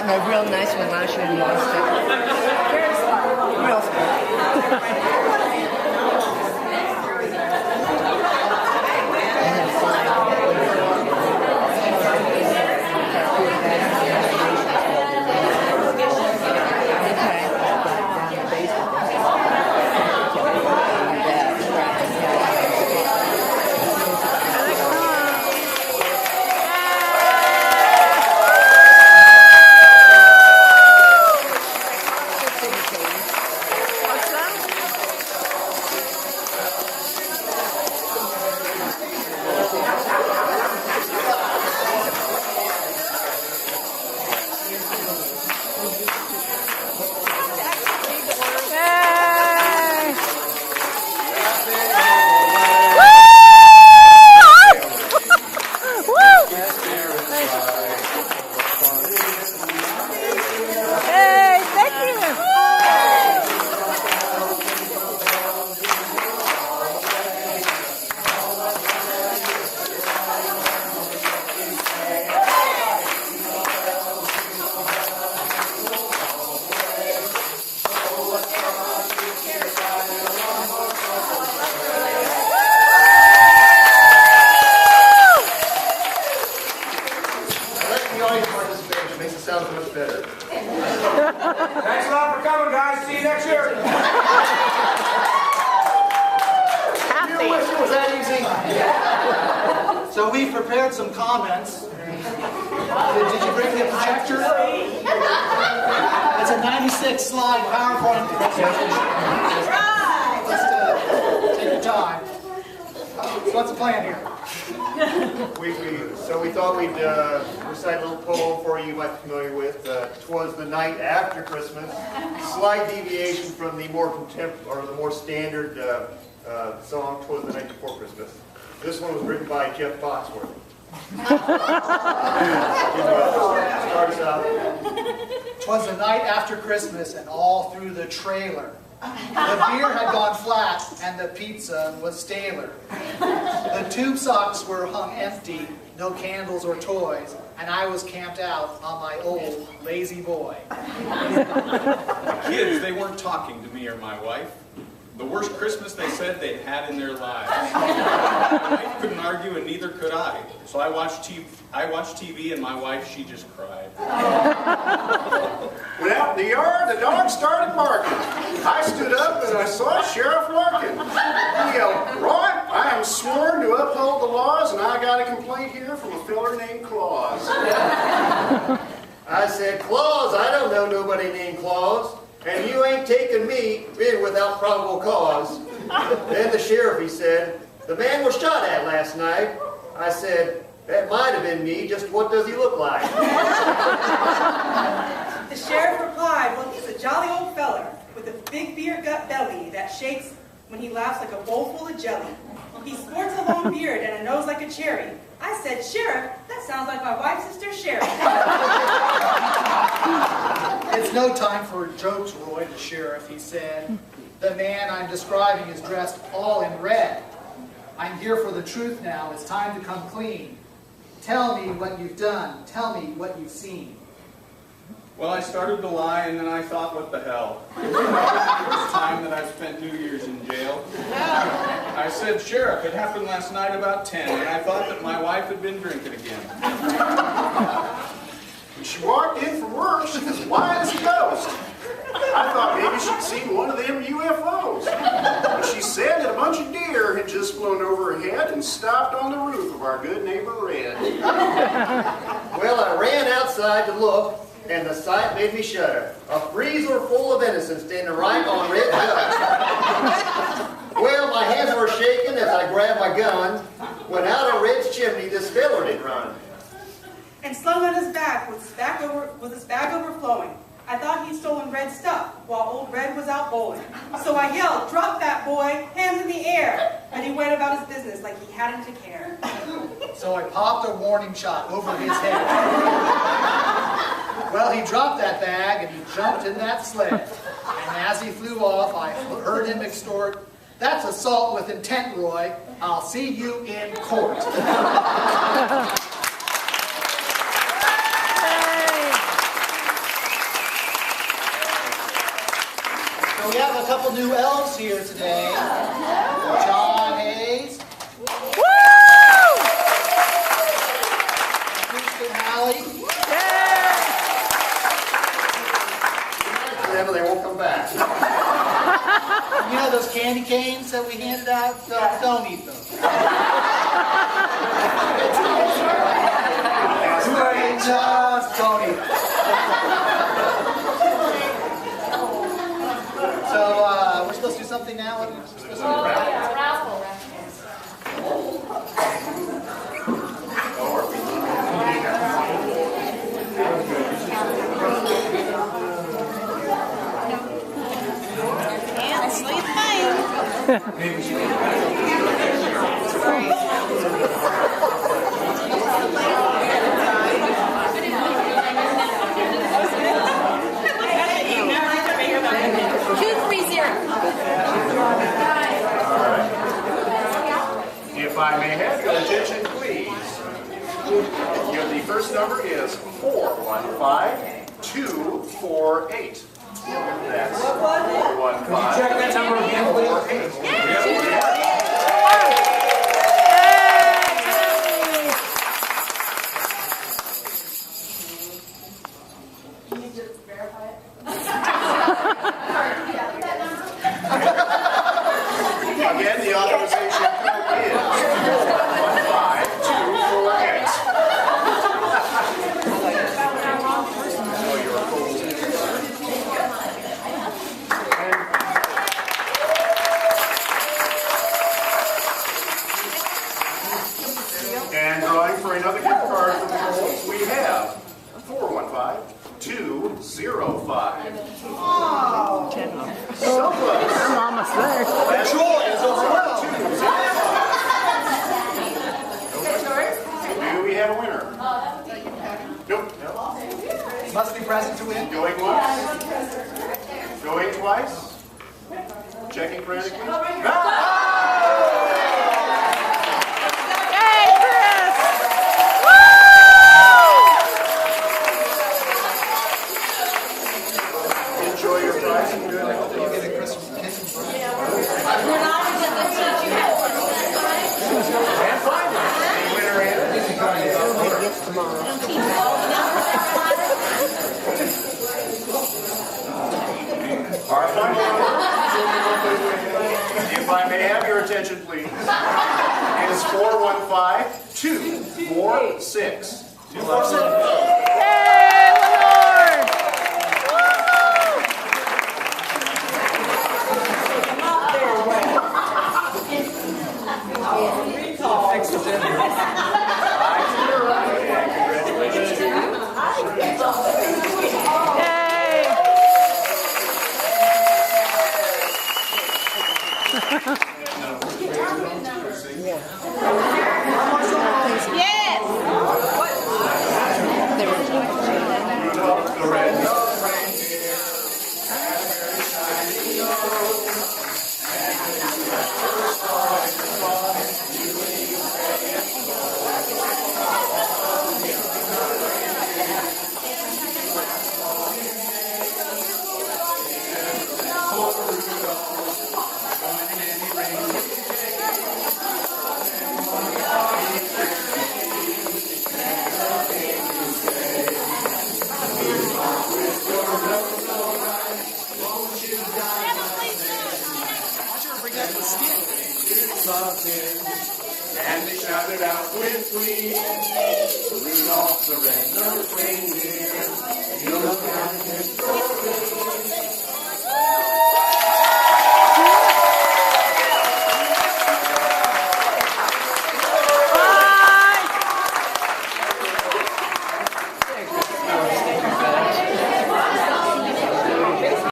gotten a real nice one last year and lost it. Real smart. So we prepared some comments. Did you bring the projector? It's a 96-slide PowerPoint presentation. Let's take your time. So what's the plan here? So we thought we'd recite a little poem for you might be familiar with. 'Twas the night after Christmas. Slight deviation from the more more standard song, 'Twas the night before Christmas. This one was written by Jeff Foxworthy. Start us out. 'Twas the night after Christmas, and all through the trailer, the beer had gone flat, and the pizza was staler. The tube socks were hung empty, no candles or toys, and I was camped out on my old lazy boy. The kids, they weren't talking to me or my wife. The worst Christmas they said they'd had in their lives. My wife couldn't argue, and neither could I. So I watched TV, and my wife, she just cried. Went out in the yard, the dog started barking. I stood up and I saw Sheriff Larkin. He yelled, "Roy, I am sworn to uphold the laws, and I got a complaint here from a feller named Claus." I said, "Claus, I don't know nobody named Claus. And you ain't taking me in without probable cause." Then the sheriff, he said, "The man was shot at last night." I said, "That might have been me, just what does he look like?" The sheriff replied, "Well, he's a jolly old feller with a big beer gut belly that shakes when he laughs like a bowl full of jelly. He sports a long beard and a nose like a cherry." I said, "Sheriff, that sounds like my wife's sister, Sherry." It's no time for jokes, Roy, the sheriff, he said. The man I'm describing is dressed all in red. I'm here for the truth now. It's time to come clean. Tell me what you've done. Tell me what you've seen. Well, I started to lie, and then I thought, what the hell? It was the first time that I've spent New Year's in jail. I said, "Sheriff, it happened last night about 10, and I thought that my wife had been drinking again." When she walked in from work, she was white as a ghost. I thought maybe she'd seen one of them UFOs. But she said that a bunch of deer had just flown over her head and stopped on the roof of our good neighbor Red. Well, I ran outside to look, and the sight made me shudder. A freezer full of innocents standing right on Red's gun. Well, my hands were shaking as I grabbed my gun, when out of Red's chimney this feller did run. And slung on his back with his bag overflowing. I thought he'd stolen Red's stuff while old Red was out bowling. So I yelled, "Drop that boy, hands in the air!" But he went about his business like he hadn't to care. So I popped a warning shot over his head. Well, he dropped that bag and he jumped in that sled. And as he flew off, I heard him extort, "That's assault with intent, Roy. I'll see you in court." new elves here today. John Hayes. Kristen Halley. Them, they won't come back. You know those candy canes that we handed out? Don't eat those. Just don't eat them. So we're supposed to do something now? What are we supposed to do? If I may have your attention, please. The first number is 415248. That's 415. Check that number again, please. Again, the authorization code is 15248. So you're cool. And drawing for another gift card from the Colts, we have 415205. So close. I'm almost there. That joy is overwhelmed. Do we have a winner? Nope. Must be present to win. Going once. Going twice. Checking frantically. Yay, Chris! Enjoy your prize and good. You get a Christmas kiss and birthday. And finally, the winner is our final number. If I may have your attention, please, is 415246. 246. Yay, Lenore! Yay! The red. And they shouted out with glee, Rudolph the red-nosed reindeer.